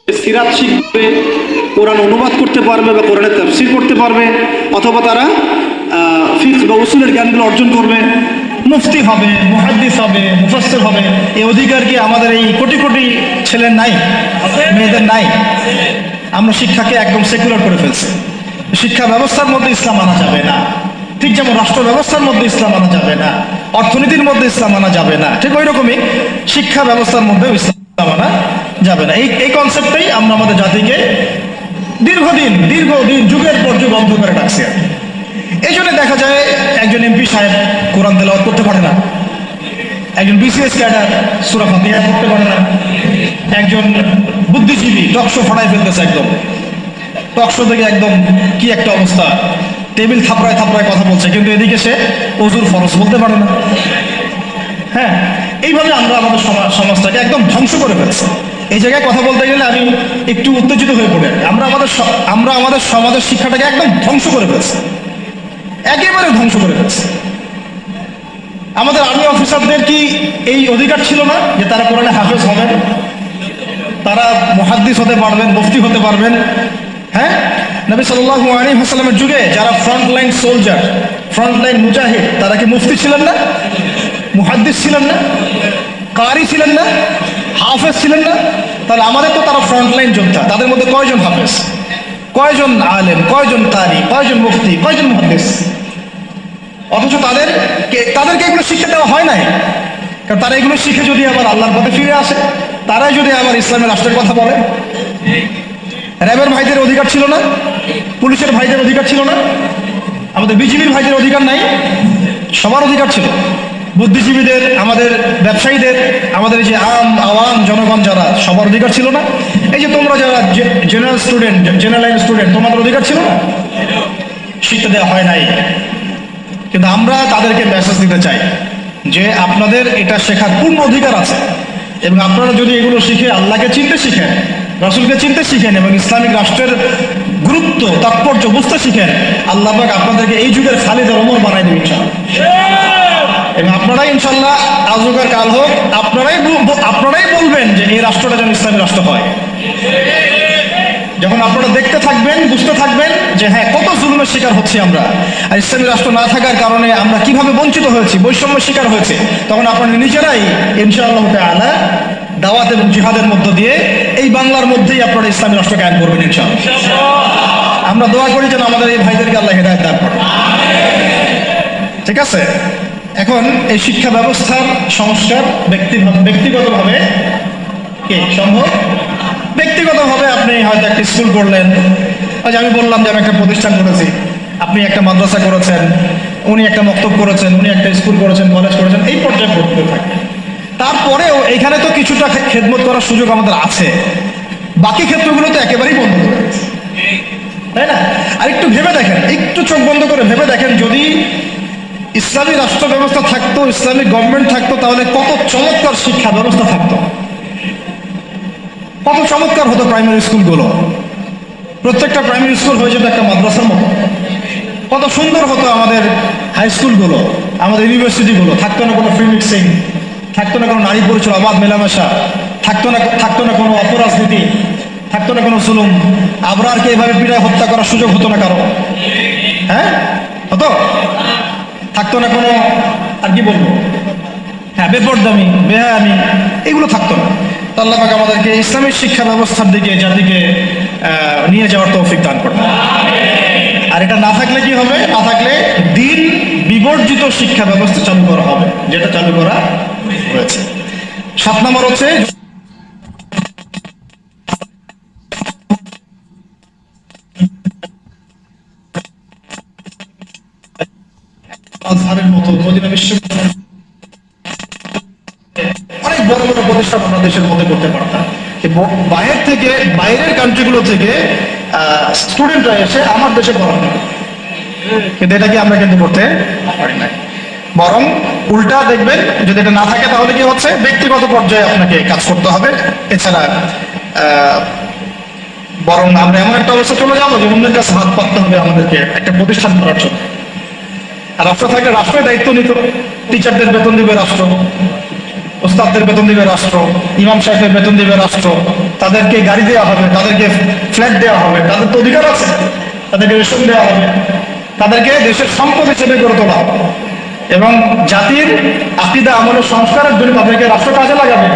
সিরাত শিখবে, কোরআন অনুবাদ করতে পারবে বা কোরআনের তাফসীর করতে পারবে, অথবা তারা ফিকহ বা উসুলের জ্ঞানগুলো অর্জন করবে, মুফতি হবে, মুহাদ্দিস হবে, মুফাসসির হবে। এই অধিকার কি আমাদের এই কোটি কোটি ছেলের নাই, মেয়েদের নাই? আমরা শিক্ষাকে একদম সেকুলার করে ফেলছি। শিক্ষা ব্যবস্থার মধ্যে ইসলাম আনা যাবে না, ঠিক যেমন রাষ্ট্র ব্যবস্থার মধ্যে ইসলাম আনা যাবে না, অর্থনীতির মধ্যে ইসলাম আনা যাবে না, ঠিক ওই রকমই শিক্ষা ব্যবস্থার মধ্যেও ইসলাম আনা যাবে না। এই কনসেপ্টেই আমরা আমাদের জাতিকে দীর্ঘদিন যুগের পর যুগ অন্ধকারে রাখছি। এই জন্য দেখা যায় একজন এমপি সাহেব কোরআন তেলাওয়াত করতে পারে না, একজন বিসিএস ক্যাডার সূরা ফাতিহা পড়তে পারে না, একজন বুদ্ধিজীবী টকশো ফাটাই ফেলতেছে, একদম টকশো থেকে একদম কি একটা অবস্থা, টেবিল থাপড়ায় থাপড়ায় কথা বলছে, কিন্তু এদিকে সে ওযুর ফরজ বলতে পারে না। হ্যাঁ, এইভাবে আমরা আমাদের সমাজটাকে একদম ধ্বংস করে ফেলছি। এই জায়গায় কথা বলতে গেলে আমি একটু উত্তেজিত হয়ে পড়ি। আমরা আমাদের সমাজের শিক্ষাটাকে একদম ধ্বংস করে ফেলছি, একেবারে ধ্বংস করে ফেলছি। আমাদের আর্মি অফিসারদের কি এই অধিকার ছিল না যে তারা কোরআনে হাফেজ হবেন, তারা মুহাদ্দিস হতে পারবেন, মুফতি হতে পারবেন? হ্যাঁ, নবী সাল্লাল্লাহু আলাইহি ওয়াসাল্লামের যুগে যারা ফ্রন্টলাইন সোলজার, ফ্রন্টলাইন মুজাহিদ, তারা কি মুফতি ছিলেন না, মুহাদ্দিস ছিলেন না, কারি ছিলেন না, হাফেজ ছিলেন না? তাহলে আমাদের তো তারা ফ্রন্টলাইন যোদ্ধা, তাদের মধ্যে কয়জন হাফেজ, কয়জন আলেম, কয়জন কারি, কয়জন মুফতি, কয়জন মুহাদ্দিস? অথচ তাদেরকে এগুলো শিক্ষা দেওয়া হয় নাই। কারণ তারা এগুলো শিখে যদি আবার আল্লাহর পথে ফিরে আসে, তারাই যদি আবার ইসলামের রাষ্ট্রের কথা বলে। র্যাবের ভাইদের অধিকার ছিল না, পুলিশের ভাইদের অধিকার ছিল না, আমাদের বিজিবির ভাইদের অধিকার নাই? সবার অধিকার ছিল। বুদ্ধিজীবীদের, আমাদের ব্যবসায়ীদের, আমাদের এই যে আওয়াম জনগণ যারা, সবার অধিকার ছিল না? এই যে তোমরা যারা জেনারেল লাইন স্টুডেন্ট, তোমাদের অধিকার ছিল না? শিক্ষা দেওয়া হয় নাই। কিন্তু আমরা তাদেরকে মেসেজ দিতে চাই যে আপনাদের এটা শেখার পূর্ণ অধিকার আছে, এবং আপনারা যদি এগুলো শিখে আল্লাহকে চিনতে শিখেন, রাসূলকে চিনতে শিখেন, এবং ইসলামিক রাষ্ট্রের গুরুত্ব তাৎপর্য বুঝতে শিখেন, আল্লাহ পাক আপনাদেরকে এই যুগের খালিদ আর ওমর বানাই দেবেন ইনশাআল্লাহ। এবং আপনারাই ইনশাআল্লাহ আজ হোক আর কাল হোক আপনারাই বলবেন যে এই রাষ্ট্রটা যেন ইসলামী রাষ্ট্র হয়। যখন আপনারা দেখতে থাকবেন, বুঝতে থাকবেন যে হ্যাঁ, কত জুলুমের শিকার হচ্ছি আমরা, আর ইসলামী রাষ্ট্র না থাকার কারণে আমরা কিভাবে বঞ্চিত হয়েছি, বৈষম্যের শিকার হয়েছে, তখন আপনারা নিজেরাই ইনশাআল্লাহ তাআলা দাওয়াত এবং জিহাদের মধ্য দিয়ে এই বাংলার মধ্যেই আপনারা ইসলামী রাষ্ট্র কায়েম করবেন ইনশাআল্লাহ। আমরা দোয়া করি যেন আমাদের এই ভাইদেরকে আল্লাহ হেদায়েত দান করেন। ঠিক আছে? এখন এই শিক্ষা ব্যবস্থার সংস্কার ব্যক্তিগতভাবে কি সম্ভব? ব্যক্তিগতভাবে আপনি হয়তো একটা স্কুল করলেন, আজ আমি বললাম যে আমি একটা প্রতিষ্ঠান করেছি, আপনি একটা মাদ্রাসা করেছেন, উনি একটা মক্তব করেছেন, উনি একটা স্কুল করেছেন, কলেজ করেছেন, এই পর্যায়ে করতে থাকে। তারপরেও এখানে তো কিছুটা খেদমত করার সুযোগ আমাদের আছে, বাকি ক্ষেত্রগুলো তো একেবারেই বন্ধ করে দিয়েছে, তাই না? আর একটু ভেবে দেখেন, একটু চোখ বন্ধ করে ভেবে দেখেন, যদি ইসলামী রাষ্ট্র ব্যবস্থা থাকতো, ইসলামিক গভর্নমেন্ট থাকতো, তাহলে কত চমৎকার শিক্ষা ব্যবস্থা থাকতো, কত চমৎকার হতো প্রাইমারি স্কুলগুলো। প্রত্যেকটা প্রাইমারি স্কুল হয়ে যেত একটা মাদ্রাসার মতো, কত সুন্দর হতো আমাদের হাই স্কুলগুলো, আমাদের ইউনিভার্সিটিগুলো। থাকতো না কোনো ফ্রি মিক্সিং, থাকতো না কোনো নারী পরিচয় অবাধ মেলামেশা, থাকতো না কোনো অপরাজনীতি, থাকতো না কোনো জুলুম, আবরারকে এভাবে পিটায় হত্যা করার সুযোগ হতো না কারো। হ্যাঁ, হতো? থাকতো না কোনো, আর কি বলবো, হ্যাঁ, বেপরদামি, বেহায়ামি, এগুলো থাকতো না। আল্লাহ পাক আমাদেরকে ইসলামিক শিক্ষা ব্যবস্থার দিকে জাতিকে নিয়ে যাওয়ার তৌফিক দান করুন। আর এটা না থাকলে কি হবে? না থাকলে দিন বিবর্জিত শিক্ষা ব্যবস্থা চালু করা হবে, যেটা চালু করা হয়েছে। 7 নম্বর হচ্ছে আজহারের মতো মদিনা বিশ্ববিদ্যালয়, অনেক বড় বড় প্রতিষ্ঠান আমরা দেশের মধ্যে করতে পারতাম। বাইরের কান্ট্রিগুলো থেকে স্টুডেন্টরা এসে আমার দেশে পড়াশোনা করে, কিন্তু এটা কি আমরা কিন্তু করতে পারি না। বরং উল্টা দেখবেন, যদি এটা না থাকে তাহলে কি হচ্ছে, ব্যক্তিগত পর্যায়ে আপনাকে কাজ করতে হবে। এছাড়া বরং আমরা এমন একটা অবস্থা চলে যাবো যে অন্যের কাছে হাত পাততে হবে আমাদেরকে একটা প্রতিষ্ঠান করার জন্য। আর রাষ্ট্র থাকলে রাষ্ট্রের দায়িত্ব নিত, টিচারদের বেতন দিবে রাষ্ট্র, ওস্তাদদের বেতন দিবে রাষ্ট্র, ইমাম সাহেবের বেতন দিবে রাষ্ট্র, তাদেরকে গাড়ি দেওয়া হবে, তাদেরকে ফ্ল্যাট দেওয়া হবে, তাদের তো অধিকার আছে, তাদেরকে রেশন দেওয়া হবে, তাদেরকে দেশের সম্পদ হিসেবে গড়ে তোলা হবে এবং জাতির আকীদা আমলের সংস্কারের জন্য তাদেরকে রাষ্ট্র কাজে লাগাবে।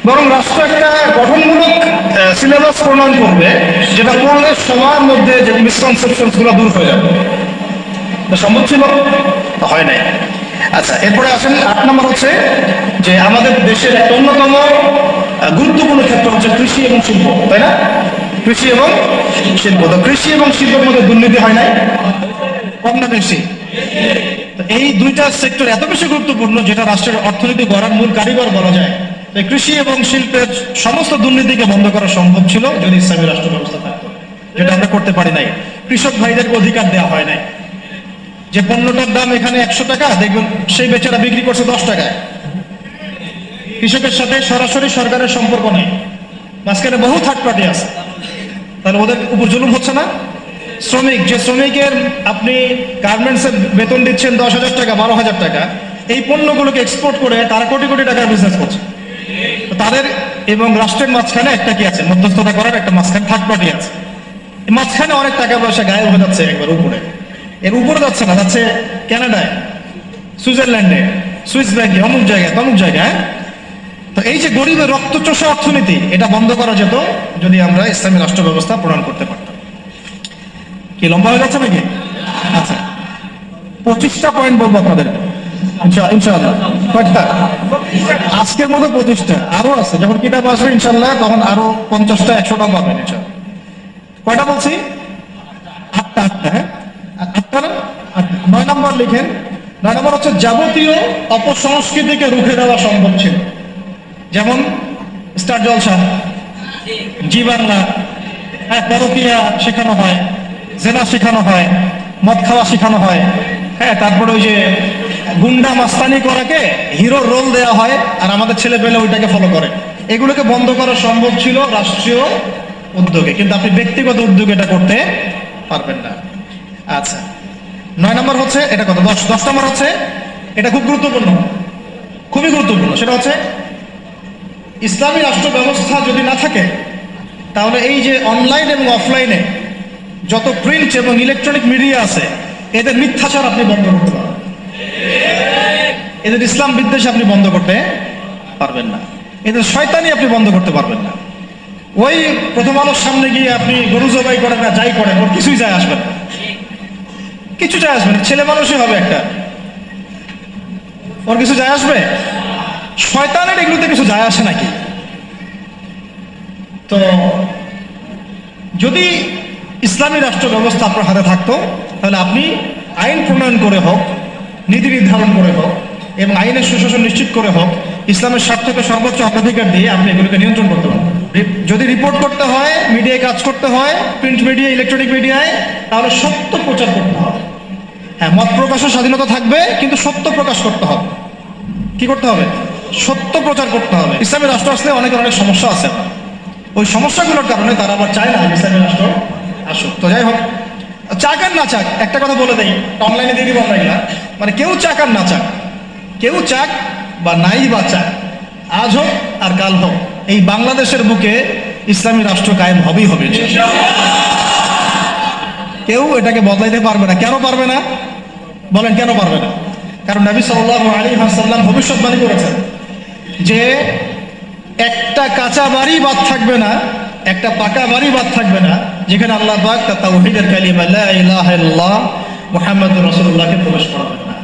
বরং রাষ্ট্র একটা গঠনমূলক সিলেবাস প্রণয়ন করবে, যেটা পড়লে সবার মধ্যে যে মিসকনসেপশন গুলো দূর হয়ে যাবে। সম্ভব ছিল? হয় নাই। আচ্ছা, এরপরে আসেন 8 নম্বর হচ্ছে যে আমাদের দেশের একটা অন্যতম গুরুত্বপূর্ণ ক্ষেত্র হচ্ছে কৃষি এবং শিল্প, তাই না? কৃষি এবং শিল্প। তো কৃষি এবং শিল্পের মধ্যে দুর্নীতি হয় নাই? কম না বেশি? এই দুইটা সেক্টর এত বেশি গুরুত্বপূর্ণ, যেটা রাষ্ট্রের অর্থনীতি গড়ার মূল কারিগর বলা যায়। তো কৃষি এবং শিল্পের সমস্ত দুর্নীতিকে বন্ধ করা সম্ভব ছিল যদি ইসলামী রাষ্ট্র ব্যবস্থা থাকতো, যেটা আমরা করতে পারি নাই। কৃষক ভাইদেরকে অধিকার দেওয়া হয় নাই। যে পণ্যটার দাম এখানে 100 টাকা, দেখবেন সেই বেচারা বিক্রি করছে 10 টাকায়। কৃষকের সাথে সরাসরি সরকারের সম্পর্ক নেই, মাঝখানে বহু থার্ড পার্টি আছে। তাহলে ওদের উপর জুলুম হচ্ছে না? শ্রমিক, যে শ্রমিকের আপনি গার্মেন্টসে বেতন দিচ্ছেন 10,000 টাকা, 12,000 টাকা, এই পণ্যগুলোকে এক্সপোর্ট করে তারা কোটি কোটি টাকার বিজনেস করছে। তাদের এবং রাষ্ট্রের মাঝখানে একটা কি আছে, মধ্যস্থতা করার একটা মাঝখানে থার্ড পার্টি আছে। মাঝখানে অনেক টাকা পয়সা গায়েব হয়ে যাচ্ছে একবার উপরে। এর উপরে যাচ্ছে না, যাচ্ছে কানাডায়, সুইজারল্যান্ডে, সুইস ব্যাংকে, অমুক জায়গায় তমুক জায়গায়। তো এই যে গরিবের রক্তচোষা অর্থনীতি, এটা বন্ধ করা যেত যদি আমরা ইসলামী রাষ্ট্র ব্যবস্থা প্রণয়ন করতে পারতাম। কি লম্বা হয়ে যাচ্ছে নাকি? আচ্ছা, 25টা পয়েন্ট বলবো আপনাদের ইনশাআল্লাহ। কয়েকটা? আজকের মতো 25টা, আরো আছে। যখন কিতাব আসবে ইনশাআল্লাহ তখন আরো 50টা 100টা পাবেন ইনশাআল্লাহ। কয়টা বলছি? 8টা। হ্যাঁ, 8টা না? 9 নম্বর লিখেন। 9 নম্বর হচ্ছে যাবতীয় অপসংস্কৃতিকে রুখে দেওয়া সম্ভব ছিল। যেমন স্টার জলসা, জি বাংলা, হ্যাঁ, পরকীয়া শেখানো হয়, জেনা শেখানো হয়, মদ খাওয়া শেখানো হয়, হ্যাঁ, তারপরে ওই যে গুন্ডা মাস্তানি করাকে হিরোর রোল দেওয়া হয়, আর আমাদের ছেলে পেলে ওইটাকে ফলো করে। এগুলোকে বন্ধ করা সম্ভব ছিল রাষ্ট্রীয় উদ্যোগে, কিন্তু আপনি ব্যক্তিগত উদ্যোগে এটা করতে পারবেন না। আচ্ছা, 9 নম্বর হচ্ছে এটা কত? 10 নম্বর হচ্ছে, এটা খুব গুরুত্বপূর্ণ, খুবই গুরুত্বপূর্ণ। সেটা হচ্ছে ইসলামী রাষ্ট্র ব্যবস্থা যদি না থাকে, তাহলে এই যে অনলাইন এবং অফলাইনে যত প্রিন্ট এবং ইলেকট্রনিক মিডিয়া আছে, এদের মিথ্যাচার আপনি বন্ধ করতে পারবেন, এদের ইসলাম বিদ্বেষ আপনি বন্ধ করতে পারবেন না, এদের শয়তানি আপনি বন্ধ করতে পারবেন না। ওই প্রথম আলোর সামনে গিয়ে আপনি গরু জবাই করেন না, যাই করেন, ওর কিছুই যায় আসবে না, কিছু যায় আসবে না। ছেলে মানুষই হবে একটা, ওর কিছু যায় আসবে? শয়তানের এগুলোতে কিছু যায় আসে নাকি? তো যদি ইসলামী রাষ্ট্র ব্যবস্থা আপনার হাতে থাকতো, তাহলে আপনি আইন প্রণয়ন করে হোক, নীতি নির্ধারণ করে হোক এবং আইনের সুশাসন নিশ্চিত করে হোক, ইসলামের স্বার্থকে সর্বোচ্চ অগ্রাধিকার দিয়ে আপনি এগুলোকে নিয়ন্ত্রণ করতে পারবেন। যদি রিপোর্ট করতে হয়, মিডিয়ায় কাজ করতে হয়, প্রিন্ট মিডিয়া, ইলেকট্রনিক মিডিয়ায়, তাহলে সত্য প্রচার করতে হবে। হ্যাঁ, মত প্রকাশের স্বাধীনতা থাকবে, কিন্তু সত্য প্রকাশ করতে হবে। কি করতে হবে? সত্য প্রচার করতে হবে। ইসলামী রাষ্ট্র আসলে অনেকের অনেক সমস্যা আছে, ওই সমস্যাগুলোর কারণে তারা আবার চায় না ইসলামী রাষ্ট্র আসুক। তো যাই হোক, চাক আর না চাক, একটা কথা বলে দেই, অনলাইনে দিয়ে দিব আমরা এগুলা, মানে কেউ চাক আর না চাক, কেউ চাক বা নাই বা চাক, আজ হোক আর কাল হোক, এই বাংলাদেশের বুকে ইসলামী রাষ্ট্র কায়েম হবেই হবে। কেউ এটাকে বদলাইতে পারবে না। কেন পারবে না বলেন? কেন পারবে না? কারণ নবী সাল্লাল্লাহু আলাইহি ওয়াসাল্লাম ভবিষ্যৎবাণী করেছেন যে একটা কাঁচা বাড়ি বাদ থাকবে না, একটা পাকা বাড়ি বাদ থাকবে না, যেখানে আল্লাহ পাক তাওহীদের কালিমা লা ইলাহা ইল্লাল্লাহ মুহাম্মাদুর রাসূলুল্লাহকে প্রবেশ করাবেন না।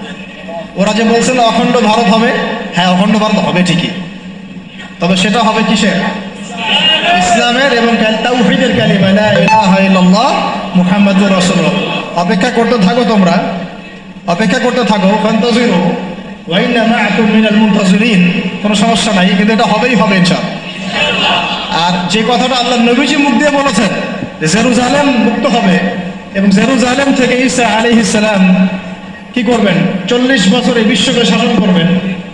ওরা যে বলছিল অখণ্ড ভারত হবে, হ্যাঁ, অখণ্ড ভারত হবে ঠিকই, তবে সেটা হবে কিসের? ইসলামের এবং তাওহীদের কালিমা লা ইলাহা ইল্লাল্লাহ মুহাম্মাদুর রাসূলুল্লাহ। অপেক্ষা করতে থাকো, তোমরা অপেক্ষা করতে থাকো, ফান্তাজিরু ওয়া ইন্না মাআকুম মিনাল মুনতাজিরিন। কোনো সমস্যা নাই, কিন্তু এটা হবেই হবে ইনশাআল্লাহ। আর যে কথাটা আল্লাহ নবীজি মুখ দিয়ে বলেছেন যে জেরুজালেম মুক্ত হবে এবং জেরুজালেম থেকে ঈসা আলাইহিস সালাম কি করবেন? 40 বছর এই বিশ্বকে শাসন করবেন,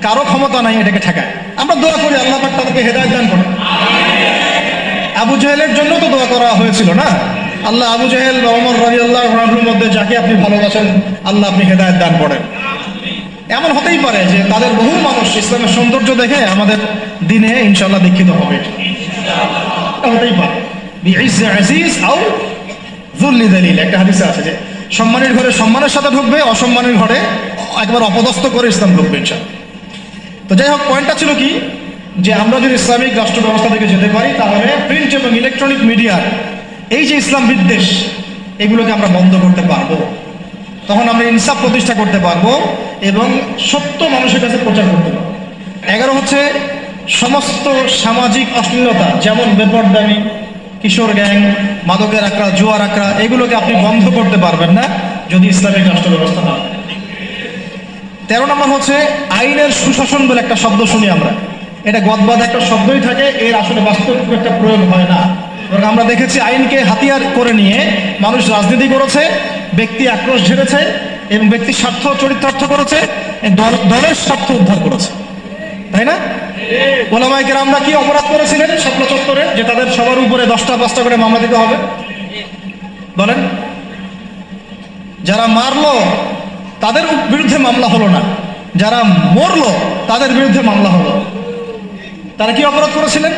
কারো ক্ষমতা নাই এটাকে ঠেকায়। আমরা দোয়া করি আল্লাহ পাক তাদেরকে হেদায়েত দান করেন। আবু জাহেলের জন্য তো দোয়া করা হয়েছিল না? আল্লাহ আবু জাহেল বা ওমর রাদিয়াল্লাহু আনহুর মধ্যে যাকে আপনি ভালোবাসেন, আল্লাহ আপনি হেদায়েত দান করেন। এমন হতেই পারে যে তাদের বহু মানুষ ইসলামের সৌন্দর্য দেখে আমাদের দিনে ইনশাআল্লাহ দীক্ষিত হবে, এটা হতেই পারে। বিইজ্জি আজিজ আও যুল্লি যালিল, একটা হাদিসে আছে যে সম্মানের ঘরে সম্মানের সাথে ঢুকবে, অসম্মানের ঘরে একবার অপদস্থ করে ইসলাম ঢুকবে ইনশাআল্লাহ। তো যাই হোক, পয়েন্টটা ছিল কি, যে আমরা যদি ইসলামিক রাষ্ট্র ব্যবস্থা থেকে যেতে পারি তাহলে প্রিন্ট এবং ইলেকট্রনিক মিডিয়ার এই যে ইসলাম বিদ্বেষ এগুলোকে আমরা বন্ধ করতে পারবো। তখন আমরা ইনসাফ প্রতিষ্ঠা করতে পারবো এবং সত্য মানুষের কাছে প্রচার করতে পারবো। 11 হচ্ছে সমস্ত সামাজিক অশ্লীলতা, যেমন বেপরদামি, কিশোর গ্যাং, মাদকের আকড়া, জুয়ার আকড়া, এগুলোকে আপনি বন্ধ করতে পারবেন না যদি ইসলামিক রাষ্ট্র ব্যবস্থা না। 13 নম্বর হচ্ছে আইনের সুশাসন বলে একটা শব্দ শুনি আমরা, এটা গদবাদ একটা শব্দই থাকে, এর আসলে বাস্তব খুব একটা প্রয়োগ হয় না। এবং আমরা দেখেছি আইনকে হাতিয়ার করে নিয়ে মানুষ রাজনীতি করেছে, ব্যক্তি আক্রোশ ঝেড়েছে এবং ব্যক্তির স্বার্থ চরিতার্থ করেছে, দলের স্বার্থ উদ্ধার করেছে, তাই না? ওলামায়ে কেরামরা কি অপরাধ করেছিলেন শাপলা চত্বরে, যে তাদের সবার উপরে 10টা 5টা করে মামলা দিতে হবে? বলেন। যারা মারলো তাদের বিরুদ্ধে মামলা হলো না, যারা মরলো তাদের বিরুদ্ধে মামলা হলো। তারা কি অপরাধ করেছিলেন?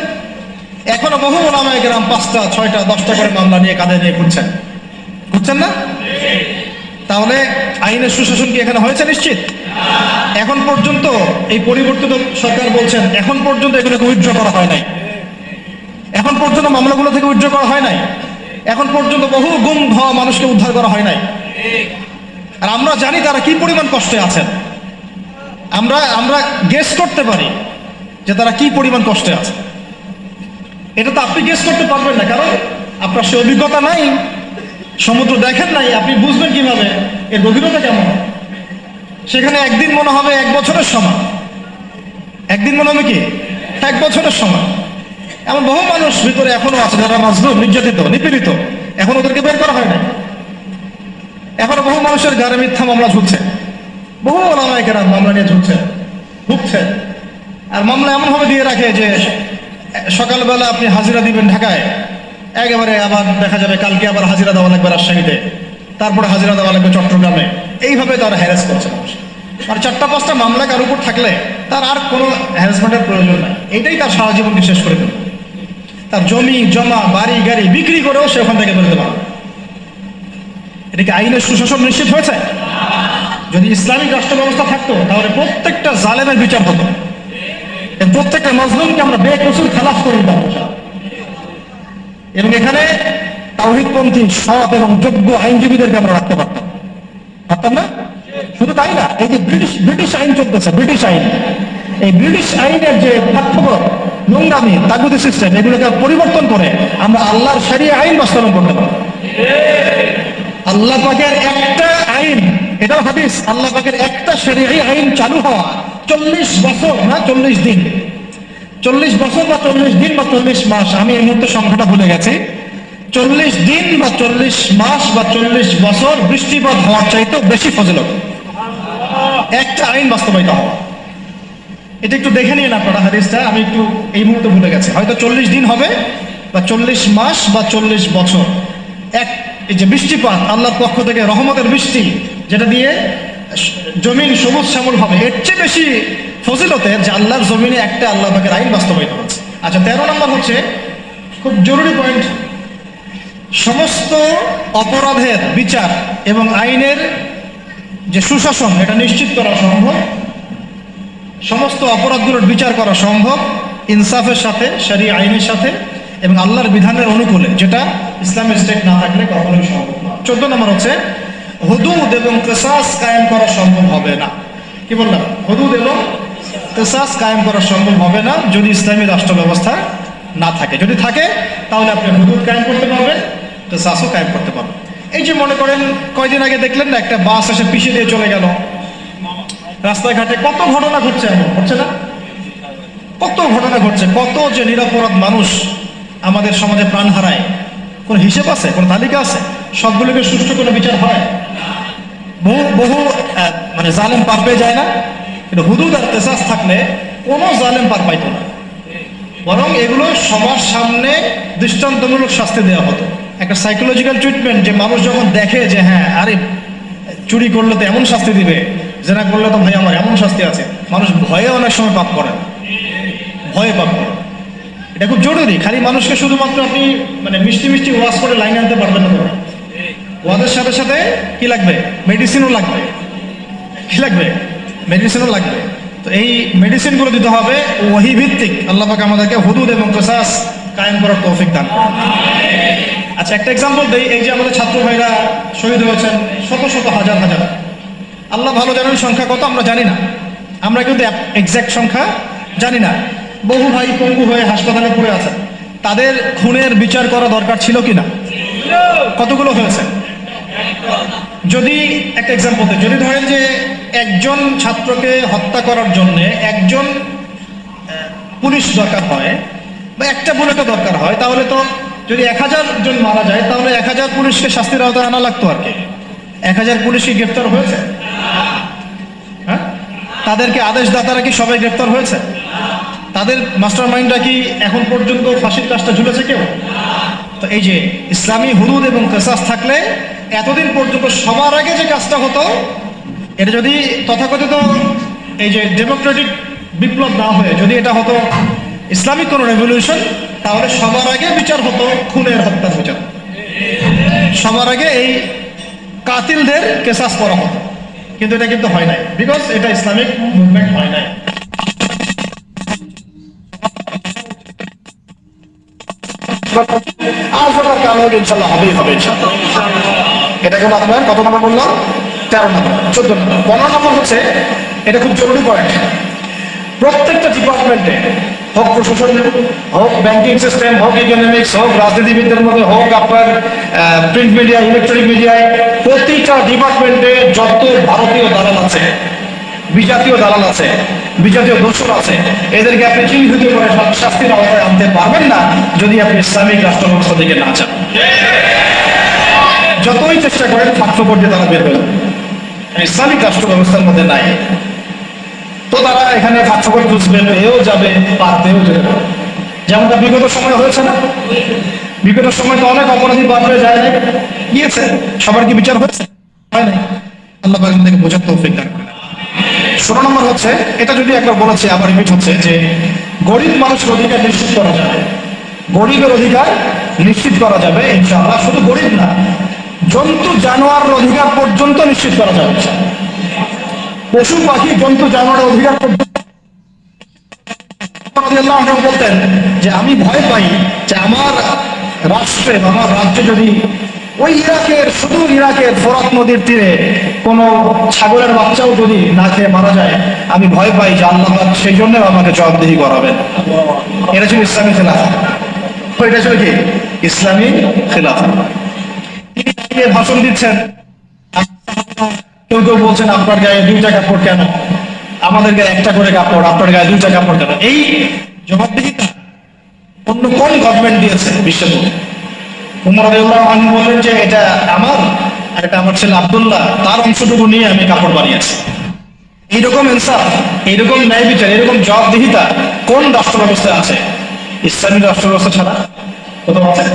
এখনো বহু ওলামায়ে কেরাম 5টা 6টা 10টা করে মামলা নিয়ে কাঁধে নিয়ে ঘুরছেন না? তাহলে আইনের সুশাসন কি এখানে হয়েছে? নিশ্চিত। এখন পর্যন্ত এই পরিবর্তিত সরকার বলছেন এখন পর্যন্ত এগুলোকে উইথড্র করা হয় নাই, এখন পর্যন্ত মামলাগুলো থেকে উইথড্র করা হয় নাই, এখন পর্যন্ত বহু গুম হওয়া মানুষকে উদ্ধার করা হয় নাই। আর আমরা জানি তারা কি পরিমাণ কষ্টে আছেন, আমরা গেস করতে পারি যে তারা কি পরিমাণ কষ্টে আছে। এটা তো আপনি গেস করতে পারবেন না, কারণ আপনার সে অভিজ্ঞতা নাই, সমুদ্র দেখেন নাই, আপনি বুঝবেন কিভাবে এর গভীরতা কেমন। সেখানে একদিন মনে হবে 1 বছরের সমান, একদিন মনে হবে কি 1 বছরের সমান। এমন বহু মানুষ ভিতরে এখনো আছে যারা মাজলুম, নির্যাতিত, নিপীড়িত, এখন ওদেরকে বের করা হয় না। এখনো বহু মানুষের গায়ে মিথ্যা মামলা ঝুলছে, বহু ওলামায়ে কেরাম মামলা নিয়ে ভুগছে। আর মামলা এমনভাবে দিয়ে রাখে যে সকালবেলা আপনি হাজিরা দিবেন ঢাকায়, একেবারে আবার দেখা যাবে কালকে আবার হাজিরা দেওয়া লাগবে রাজশাহীতে, তারপরে হাজিরা দেওয়া লাগবে চট্টগ্রামে। এইভাবে তারা হ্যারাস করছে মানুষ। আর 4টা 5টা মামলা কার উপর থাকলে তার আর কোনো হ্যারাসমেন্টের প্রয়োজন নাই, এটাই তার সারা জীবনকে শেষ করে দেবে। তার জমি জমা বাড়ি গাড়ি বিক্রি করেও সে ওখান থেকে বেরোতে পারবে। এটা কি আইনের সুশাসন নিশ্চিত হয়েছে? যদি ইসলামিক রাষ্ট্র ব্যবস্থা থাকতো তাহলে প্রত্যেকটা জালেমের বিচার হতো, প্রত্যেকটা মাজলুমকে আমরা বেকসুর খেলাফ করে দিতাম। এবং এখানে তাওহীদপন্থী সৎ এবং যোগ্য আইনজীবীদেরকে আমরা রাখতে পারতাম না? শুধু তাই না, এই যে ব্রিটিশ আইন চলতেছে, ব্রিটিশ আইন, এই ব্রিটিশ আইনের যে পাঠ্যক্রম, নোংরামি, তাগুতি সিস্টেম, এগুলোকে পরিবর্তন করে আমরা আল্লাহর শরিয়া আইন বাস্তবায়ন করতে পারবো। আল্লাহ পাকের একটা আইন, এটাও হাদিস, আল্লাহ পাকের একটা শরিয়া আইন চালু হওয়া 40 বছর না 40 দিন, 40 বছর বা 40 দিন বা 40 মাস, আমি এই মুহূর্তে সংখ্যাটা ভুলে গেছি, 40 দিন বা 40 মাস বা 40 বছর বৃষ্টিপাত হওয়ার চাইতেও বেশি ফজিলত একটা আইন বাস্তবায়িত হওয়া। এটা একটু দেখে নিন আপনারা হাদিসটা, আমি একটু এই মুহূর্তে ভুলে গেছি, হয়তো 40 দিন হবে বা 40 মাস বা 40 বছর। এই যে বৃষ্টিপাত আল্লাহর পক্ষ থেকে রহমতের বৃষ্টি, যেটা দিয়ে জমিন সবুজ শ্যামল হবে, এর চেয়ে বেশি ফজিলতের যে আল্লাহর জমিনে একটা আল্লাহ পাকের আইন বাস্তবায়িত হচ্ছে। আচ্ছা, 13 নম্বর হচ্ছে খুব জরুরি পয়েন্ট, সমস্ত অপরাধের বিচার এবং আইনের যে সুশাসন এটা নিশ্চিত করা সম্ভব, সমস্ত অপরাধগুলোর বিচার করা সম্ভব ইনসাফের সাথে, শরিয়া আইনের সাথে এবং আল্লাহর বিধানের অনুকূলে, যেটা ইসলামিক স্টেট না থাকলে কখনোই সম্ভব না। 14 নম্বর হচ্ছে হুদুদ এবং কিসাস কায়েম করা সম্ভব হবে না। কি বললাম? হুদুদ এবং কিসাস কায়েম করা সম্ভব হবে না যদি ইসলামী রাষ্ট্র ব্যবস্থা না থাকে। যদি থাকে তাহলে আপনি হুদুদ কায়েম করতে পারবেন, কিসাসও কায়েম করতে পারবেন। এই যে মনে করেন কয়দিন আগে দেখলেন না, একটা বাস এসে পিছিয়ে দিয়ে চলে গেল, রাস্তায় ঘাটে কত ঘটনা ঘটছে, এমন হচ্ছে না? কত ঘটনা ঘটছে, কত যে নিরপরাধ মানুষ আমাদের সমাজে প্রাণ হারায়, কোন হিসেব আছে, কোন তালিকা আছে? সবগুলোকে সুষ্ঠু কোনো বিচার হয়? বহু মানে জালেম পার পেয়ে যায় না, কিন্তু হুদুদ আর কিসাস থাকলে কোনো জালেম পার পাইতো না, বরং এগুলো সবার সামনে দৃষ্টান্তমূলক শাস্তি দেওয়া হতো। একটা সাইকোলজিক্যাল ট্রিটমেন্ট, যে মানুষ যখন দেখে যে হ্যাঁ আরে চুরি করলে তো এমন শাস্তি দিবে, জেনা করলে তো ভাই আমার এমন শাস্তি আছে, মানুষ ভয়ে অনেক সময় পাপ করেন, ভয়ে পাপ করেন। এটা খুব জরুরি। খালি মানুষকে শুধুমাত্র আপনি মানে মিষ্টি মিষ্টি ওয়াশ করে লাইনে আনতে পারবেন না। ওয়াজের সাথে সাথে কি লাগবে? মেডিসিনও লাগবে। কি লাগবে? মেডিসিনও লাগবে। তো এই মেডিসিনগুলো দিতে হবে ওহী ভিত্তিক। আল্লাহ পাক আমাদেরকে হুদুদ এবং কিসাস কায়েম করার তৌফিক দান। আচ্ছা, একটা এক্সাম্পল দেই। এই যে আমাদের ছাত্র ভাইরা শহীদ হয়েছেন, শত শত হাজার হাজার, আল্লাহ ভালো জানেন সংখ্যা কত আমরা জানি না, আমরা কিন্তু এক্সাক্ট সংখ্যা জানি না। বহু ভাই পঙ্গু হয়ে হাসপাতালে পড়ে আছে, তাদের খুনের বিচার করা দরকার ছিল কিনা? কতগুলো হয়েছে? যদি একটা এক্সাম্পল দেয়, যদি ধরেন যে একজন ছাত্রকে হত্যা করার জন্য একজন পুলিশ দরকার হয় বা একটা বুলেটও দরকার হয়, তাহলে তো যদি 1000 জন মারা যায় তাহলে 1000 পুলিশকে শাস্তির আওতায় আনা লাগতো আর কি। 1000 পুলিশই গ্রেফতার হয়েছে? হ্যাঁ, তাদেরকে আদেশদাতারা কি সবাই গ্রেফতার হয়েছে? তাদের মাস্টার মাইন্ডরা কি এখন পর্যন্ত ফাঁসির কাজটা ঝুলেছে কেউ? তো এই যে ইসলামী হুদুদ এবং কিসাস থাকলে এতদিন পর্যন্ত সবার আগে যে কাজটা হতো, এটা যদি তথাকথিত এই যে ডেমোক্রেটিক বিপ্লব না হয়ে যদি এটা হতো ইসলামিক কোনো রেভলিউশন, তাহলে সবার আগে বিচার হতো খুনের, হত্যার বিচার। সবার আগে এই কাতিলদের কিসাস করা হতো, কিন্তু এটা কিন্তু হয় নাই, বিকজ এটা ইসলামিক মুভমেন্ট হয় নাই। আর যখন কাল হবে ইনশাল্লাহ হবেই হবে ইনশাল্লাহ। এটা কেন আপনার কত নম্বর বললাম? 13 নম্বর, 14 নম্বর। 15 নম্বর হচ্ছে, এটা খুব জরুরি পয়েন্ট। প্রত্যেকটা ডিপার্টমেন্টে, হোক প্রশাসন, হোক ব্যাংকিং সিস্টেম, হোক ইকোনমিক্স, হোক রাজনীতিবিদদের মধ্যে, হোক আপনার প্রিন্ট মিডিয়া, ইলেকট্রনিক মিডিয়ায়, প্রতিটা ডিপার্টমেন্টে যত ভারতীয় দালাল আছে, বিজাতীয় দালাল আছে, বিজাতীয় দোষর আছে, এদেরকে আপনি চিহ্নিত করে শাস্তির আওতায় আনতে পারবেন না যদি আপনি ইসলামিক রাষ্ট্র ব্যবস্থা দিকে না চান। যতই চেষ্টা করেন ফাঁকফোকর দিয়ে তারা বের হয়ে ইসলামিক রাষ্ট্র ব্যবস্থার মধ্যে নাই, তো তারা এখানে ফাঁকফোকর খুঁজবে, পেয়েও যাবে, পারতেও যাবে। যেমনটা বিগত সময় হয়েছে না? বিগত সময় তো অনেক অপরাধী বাদ হয়ে যায়, গিয়েছে, সবার কি বিচার হয়েছে? হয় নাই। আল্লাহ পাক আমাদেরকে বোঝার তৌফিক দান করেন। 16 নম্বর হচ্ছে, এটা যদি একবার বলেছি আবার রিপিট হচ্ছে, যে গরিব মানুষের অধিকার নিশ্চিত করা যাবে। গরিবের অধিকার নিশ্চিত করা যাবে ইনশাআল্লাহ। শুধু গরিব না, জন্তু জানোয়ারের অধিকার পর্যন্ত নিশ্চিত করা যাবে। পশু পাখি, জন্তু জানোয়ারের অধিকার পর্যন্ত বলতেন যে আমি ভয় পাই যে আমার রাষ্ট্রে, আমার রাজ্যে যদি ওই ইরাকের, শুধু ইরাকের ফোরাত নদীর তীরে কোনো ছাগলের বাচ্চাও যদি না খেয়ে মারা যায়, আমি ভয় পাই যে আল্লাহ সেই জন্য আমাকে জবাবদিহি করাবেন। এটা ছিল ইসলামী খেলাফত। এটা ছিল কি? ইসলামী খেলাফত। তিনি ভাষণ দিচ্ছেন, কেউ কেউ বলছেন আপনার গায়ে 2টা কাপড় কেন, আমাদের গায়ে 1টা করে কাপড়, আপনার গায়ে 2টা কাপড় কেন? এই জবাবদিহিতা অন্য কোন গভর্নমেন্ট দিয়েছে বিশ্বের মধ্যে? উমর রাদিয়াল্লাহু আনহু বলেন যে এটা আমার, আর এটা আমার ছেলে আব্দুল্লাহ, তার অংশটুকু নিয়ে আমি কাপড় বানিয়েছি। এইরকম ইনসাফ, এইরকম ন্যায় বিচার, এরকম জবাবদিহিতা কোন রাষ্ট্র ব্যবস্থায় আছে? ইসলামী রাষ্ট্র ব্যবস্থা ছাড়া কোথাও আছে?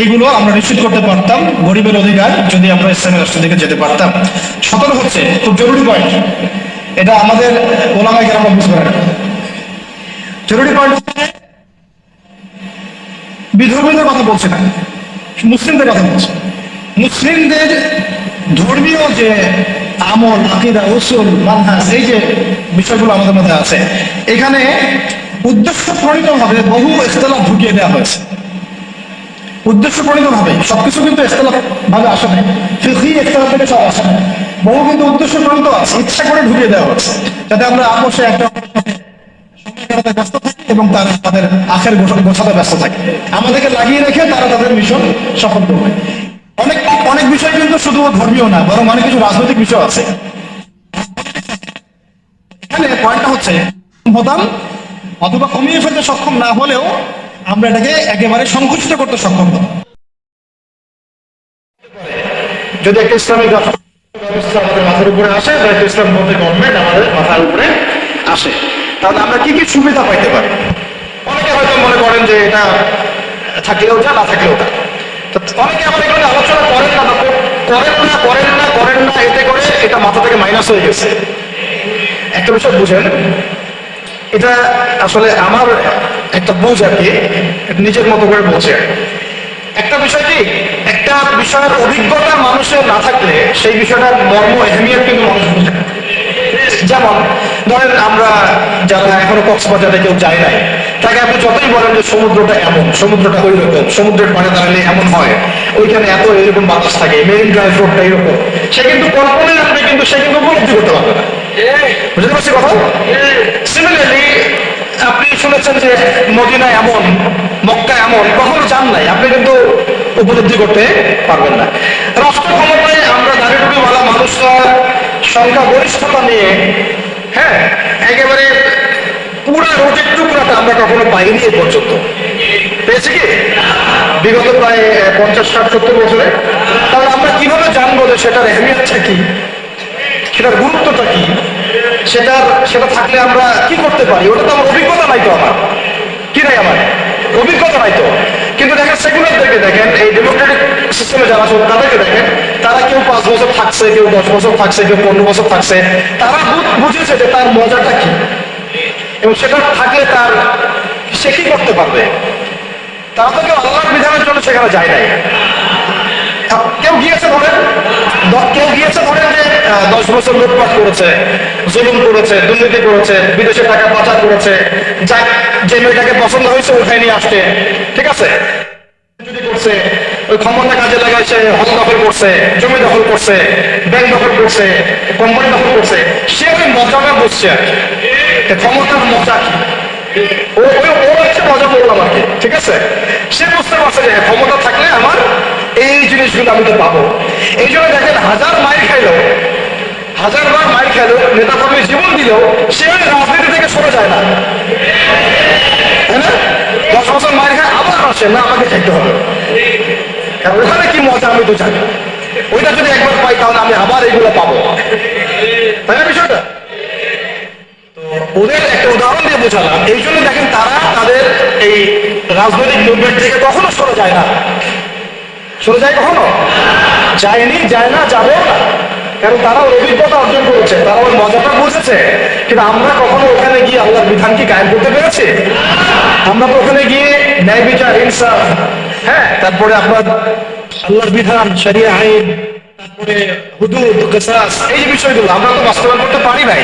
এইগুলো আমরা নিশ্চিত করতে পারতাম, গরিবের অধিকার, যদি আমরা ইসলামী রাষ্ট্রের দিকে যেতে পারতাম। 17 হচ্ছে খুব জরুরি পয়েন্ট, এটা আমাদের ওলামায়ে কেরাম বুঝতে পারে। জরুরি পয়েন্ট বিধর্মীদের কথা বলছে না, মুসলিমদের কথা বলছে। মুসলিমদের ধর্মীয় যে আমল, আকীদা, উসুল, মানহাজ, এই যে বিষয়গুলো আমাদের মধ্যে আছে, এখানে উদ্দেশ্য প্রণীতভাবে বহু ইখতিলাফ ঢুকিয়ে দেওয়া হয়েছে। উদ্দেশ্য প্রণীতভাবে সবকিছু কিন্তু ইখতিলাফ ভাবে আসে না, ফিকহি ইখতিলাফ থেকে সব আসে না, বহু কিন্তু উদ্দেশ্য প্রণীত আছে, ইচ্ছা করে ঢুকিয়ে দেওয়া হয়েছে যাতে আমরা আপোষে একটা ব্যস্ত থাকি এবং তাদের আখের গোছাতে ব্যস্ত থাকে, আমাদেরকে লাগিয়ে রেখে তারা তাদের মিশন সফল করবে। অনেক অনেক বিষয় কিন্তু শুধু ধর্মীয় না, বরং অনেক কিছু রাজনৈতিক বিষয় আছে। এখানে পয়েন্টটা হচ্ছে প্রধান অথবা কমিয়ে ফেলতে সক্ষম না হলেও আমরা এটাকে একেবারে সংকুচিত করতে সক্ষম হব। যদি একটা ইসলামিক ব্যবস্থা আমাদের মাথার উপরে আসে, বা একটা ইসলাম মতের গভর্নমেন্ট আমাদের মাথার উপরে আসে, তাহলে আমরা কি কি সুবিধা পাইতে পারি? অনেকে হয়তো মনে করেন যে এটা থাকলেও যা, না থাকলেও তা। অনেকে আবার এখানে আলোচনা করেন না, করেন না এতে করে এটা মাথা থেকে মাইনাস হয়ে গেছে। একটা বিষয় বুঝেন, এটা আসলে আমার একটা বুঝ আর কি, নিজের মতো করে বলছে। একটা বিষয় কি, একটা বিষয়ের অভিজ্ঞতা মানুষের না থাকলে সেই বিষয়টার মর্ম এহমিয়ত কিন্তু মানুষ বুঝে না। যেমন ধরেন আমরা যারা এখনো কক্সবাজারে কেউ যায় নাই, তাকে আপনি যতই বলেন যে সমুদ্রটা এমন, সমুদ্রটা ওই রকম, সমুদ্রের পাড়ে দাঁড়ালে এমন হয়, ওইখানে এত এরকম বাতাস থাকে, মেরিন ড্রাইভ রোডটা এরকম, সে কিন্তু কল্পনায় আপনি কিন্তু সে কিন্তু উপলব্ধি করতে পারবে না। বুঝতে পারছি কথা? সিমিলারলি আপনি শুনেছেন যে মদিনা এমন, মক্কা এমন, কখনো যান নাই, আপনি কিন্তু উপলব্ধি করতে পারবেন না। রাষ্ট্র ক্ষমতায় আমরা দাঁড়িয়ে টুপিওয়ালা মানুষরা সংখ্যা গরিষ্ঠতা নিয়ে, হ্যাঁ, একেবারে পুরা রোটের টুকরাটা আমরা কখনো পাইনি এ পর্যন্ত। পেয়েছি কি বিগত প্রায় 50, 60, 70 বছরে? তাহলে আমরা কিভাবে জানবো যে সেটার এহমিয়তটা কি, সেটার গুরুত্বটা কি, সেটা থাকলে আমরা কি করতে পারি? ওটা তো আমার অভিজ্ঞতা নাই তো, আমার কি নাই, আমার অভিজ্ঞতা নাই তো। কিন্তু দেখেন সেকুলারদেরকে দেখেন, এই ডেমোক্রেটিক সিস্টেমে যারা চলে তাদেরকে দেখেন, তারা কেউ 5 বছর থাকছে, কেউ 10 বছর থাকছে, কেউ 15 বছর থাকছে, তারা বুঝেছে যে তার মজাটা কি, এবং সেটা থাকলে সে কি করতে পারবে। তারা তো কেউ আল্লাহর বিধানের জন্য সেখানে যায় নাই। কেউ গিয়েছে ধরেন যে 10 বছর লুটপাট করেছে, জুলুম করেছে, দুর্নীতি করেছে, বিদেশে টাকা পাচার করেছে, যে মেয়েটাকে পছন্দ হয়েছে উঠাই নিয়ে আসছে, ঠিক আছে, করছে, ওই ক্ষমতা কাজে লাগাইছে, হল দখল করছে, জমি দখল করছে, ব্যাংক দখল করছে, কোম্পানি দখল করছে, সে ওই মজাটা বুঝছে আর কি, ক্ষমতার মজা কি, ও হচ্ছে মজা বললাম আর কি, ঠিক আছে। সে বুঝতে পারছে যে ক্ষমতা থাকলে আমার এই জিনিসগুলো আমি তো পাবো। এই জন্য দেখেন, 1000 মাইল খাইলো, 1000বার মাইল খাইলো, নেতা কর্মী জীবন দিলেও সে রাজনীতি থেকে সরে যায় না, তাই না? 10 বছর মাইল খায় আবার আসে না, আমাকে খাইতে হবে, কারণ ওখানে কি মজা আমি তো জানি, ওইটা যদি একবার পাই তাহলে আমি আবার এইগুলো পাবো, তাই না বিষয়টা? ওদের একটা উদাহরণ দিয়ে বোঝালাম। এই জন্য দেখেন তারা তাদের এই রাজনৈতিক মুভমেন্ট থেকে কখনো সরে যায় না। সরে যায় কখনো? যায়নি, যায় না, যাবেও না। কারণ তারা অভিজ্ঞতা অর্জন করেছে, তারা ওই মজাটা বুঝেছে। কিন্তু আমরা কখনো ওখানে গিয়ে আল্লাহর বিধান কি কায়েম করতে পেরেছি? আমরা তো ওখানে গিয়ে ন্যায় বিচার, ইনসাফ, হ্যাঁ, তারপরে আপনার আল্লাহর বিধান, শরিয়া আইন, তারপরে হুদুদ, কিসাস, এই যে বিষয়গুলো আমরা তো বাস্তবায়ন করতে পারি নাই।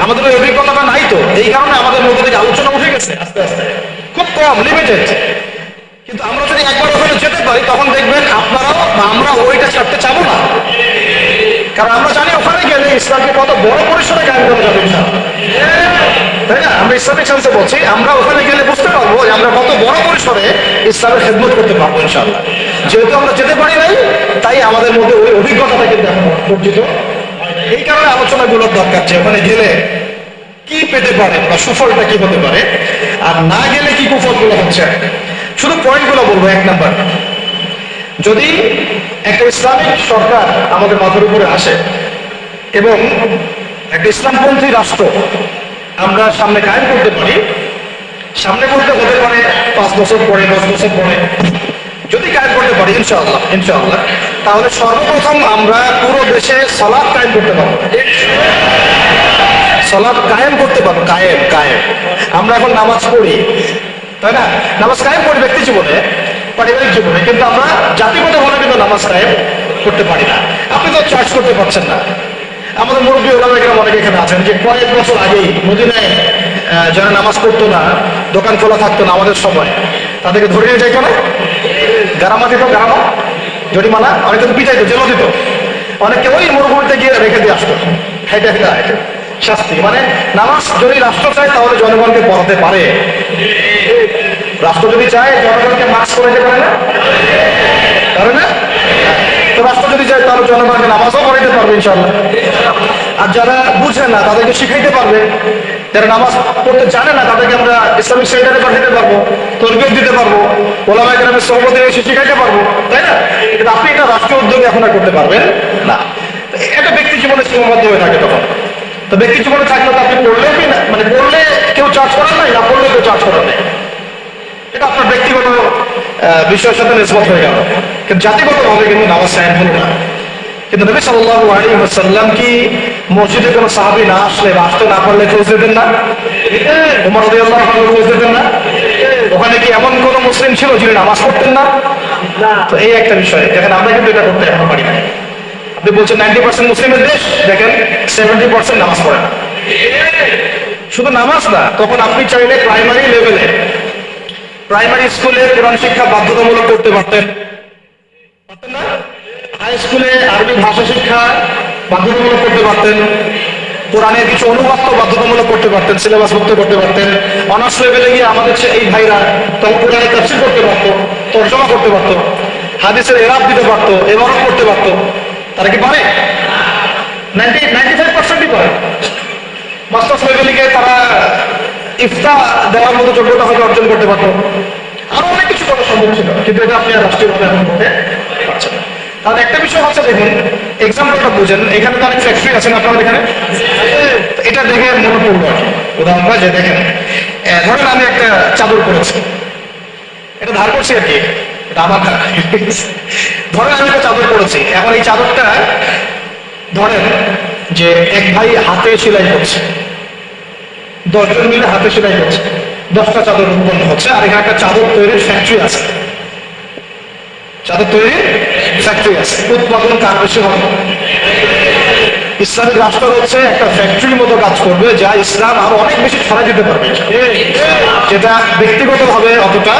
আমাদের ওই অভিজ্ঞতাটা নাই তো, এই কারণে আমাদের মধ্যে থেকে আলোচনা উঠে গেছে আস্তে আস্তে, খুব কম, লিমিটেড। কিন্তু আমরা যদি একবার ওখানে যেতে পারি তখন দেখবেন আপনারাও আমরা ওইটা ছাড়তে চাবো না। কারণ আমরা জানি ওখানে গেলে ইসলামকে কত বড় পরিসরে কায়েম করা যাবে, তাই না? আমরা ইসলামিক সেন্সে বলছি, আমরা ওখানে গেলে বুঝতে পারবো যে আমরা কত বড় পরিসরে ইসলামের খেদমত করতে পারবো ইনশাআল্লাহ। যেহেতু আমরা যেতে পারি নাই, তাই আমাদের মধ্যে ওই অভিজ্ঞতাটা কিন্তু এখন অর্জিত। এই কারণে আলোচনাগুলোর দরকার যে ওখানে গেলে কি পেতে পারে বা সুফলটা কি হতে পারে, আর না গেলে কি কুফলগুলো হচ্ছে। শুধু পয়েন্টগুলো বলবো। 1 নাম্বার, যদি একটা ইসলামিক সরকার আমাদের মাথার উপরে আসে এবং একটা ইসলামপন্থী রাষ্ট্র আমরা সামনে কায়েম করতে পারি, সামনে বলতে হতে পারে 5 বছর পরে, 10 বছর পরে যদি কায়েম করতে পারি ইনশাআল্লাহ, তাহলে সর্বপ্রথম আমরা পুরো দেশে সালাত কায়েম করতে পারবো। সালাত কায়েম করতে পারবো, কায়েম। আমরা এখন নামাজ পড়ি, তাই না? নামাজ কায়েম করি ব্যক্তি জীবনে, পারিবারিক জীবনে, কিন্তু আমরা জাতিগতভাবে কিন্তু নামাজ কায়েম করতে পারি না। আপনি তো চার্জ করতে পারছেন না। আমাদের মুরব্বী ওলামায়ে অনেকে এখানে আছেন যে কয়েক বছর আগেই মদিনায় যারা নামাজ পড়তো না, দোকান খোলা থাকতো না আমাদের সময়, তাদেরকে ধরে নিয়ে যাইতো না, গারামা দিত, গারামা জরিমানা, অনেকে পিটাইতো, জেলও দিত, অনেকে ওই মরুভূমিতে গিয়ে রেখে দিয়ে আসতো, হেঁটে শাস্তি। মানে নামাজ যদি রাষ্ট্র চায় তাহলে জনগণকে পড়াতে পারে। রাষ্ট্র যদি চায় জনগণকে মাস্ক করাতে পারে না, পারে না? তো রাষ্ট্র যদি চায় তাহলে জনগণকে নামাজও পড়াইতে পারবে ইনশাআল্লাহ। আর যারা বুঝে না তাদেরকে শিখাইতে পারবে, যারা নামাজ পড়তে জানে না তাদেরকে আমরা ইসলামিক সেন্টারে পাঠাতে পারবো, তরবিয়ত দিতে পারবো, ওলামায়ে কেরামের সোহবতে এসে শিখাইতে পারবো, তাই না? কিন্তু আপনি এটা রাষ্ট্রীয় উদ্যোগে এখন আর করতে পারবেন না। এটা ব্যক্তি জীবনে সীমাবদ্ধ হয়ে থাকে তখন। তো ব্যক্তি জীবনে থাকলে তো আপনি পড়লেও কি না, মানে পড়লে কেউ চার্জ করার নাই, না পড়লে কেউ চার্জ করার নাই, এটা আপনার ব্যক্তিগত বিষয়ের সাথে নিষ্পত হয়ে গেল। কিন্তু জাতিগতভাবে কিন্তু নামাজ কায়েম হলো না। কিন্তু নবী সাল্লাল্লাহু আলাইহি ওয়াসাল্লাম কি মসজিদে কোনো সাহাবী না আসলে বা আসতে না পারলে খোঁজ দিতেন না? ওমর রাদিয়াল্লাহু আনহু খোঁজ দিতেন না? ওখানে কি এমন কোন মুসলিম ছিল যিনি নামাজ পড়তেন না? তো এই একটা বিষয়, দেখেন আমরা কিন্তু এটা করতে এখনো পারি না। আপনি বলছেন 90% মুসলিমের দেশ, দেখেন 70% নামাজ পড়ে না। শুধু নামাজ না, তখন আপনি চাইলে প্রাইমারি লেভেলে প্রাইমারি স্কুলে কোরআন শিক্ষা বাধ্যতামূলক করতে পারতেন না? হাই স্কুলে আরবি ভাষা শিক্ষা বাধ্যতামূলক করতে পারতেন, কোরআনের কিছু অনুবাদ বাধ্যতামূলক করতে পারতেন, সিলেবাস মুক্ত করতে পারতেন। অনার্স লেভেলে গিয়ে আমাদের এই ভাইরা তখন কোরআনের তাফসীর করতে পারতো, তর্জমা করতে পারতো, হাদিসের এরাব দিতে পারতো, এবারত করতে পারতো। তারা কি পারে? 95%ই পারে। মাস্টার্স লেভেলে গিয়ে তারা ইফতা দেওয়ার মতো যোগ্যতা হয়তো অর্জন করতে পারতো। আরো অনেক কিছু করা সম্ভব ছিল, কিন্তু এটা আপনি আর রাষ্ট্রীয়ভাবে এখন করতে পারছেন না। তাহলে একটা বিষয় হচ্ছে, দেখুন এক্সাম্পলটা বুঝেন, এখানে তো অনেক ফ্যাক্টরি আছেন আপনাদের এখানে, এটা দেখে মনে পড়লো আর কি উদাহরণটা, যে দেখেন ধরেন আমি একটা চাদর করেছি, এটা ধার করছি আর কি, এটা আমার ধরেন আমি একটা চাদর করেছি। এখন এই চাদরটা ধরেন যে এক ভাই হাতে সেলাই করছে, 10 জন মিলে হাতে সেলাই করছে, 10টা চাদর উৎপন্ন হচ্ছে, আর এখানে একটা চাদর তৈরির ফ্যাক্টরি আছে, চাদর তৈরির ফ্যাক্টরি আছে। উৎপাদন কার বেশি হবে? ইসলামিক রাষ্ট্র হচ্ছে একটা ফ্যাক্টরির মতো কাজ করবে, যা ইসলাম আরো অনেক বেশি ছড়াই দিতে পারবে, যেটা ব্যক্তিগতভাবে অতটা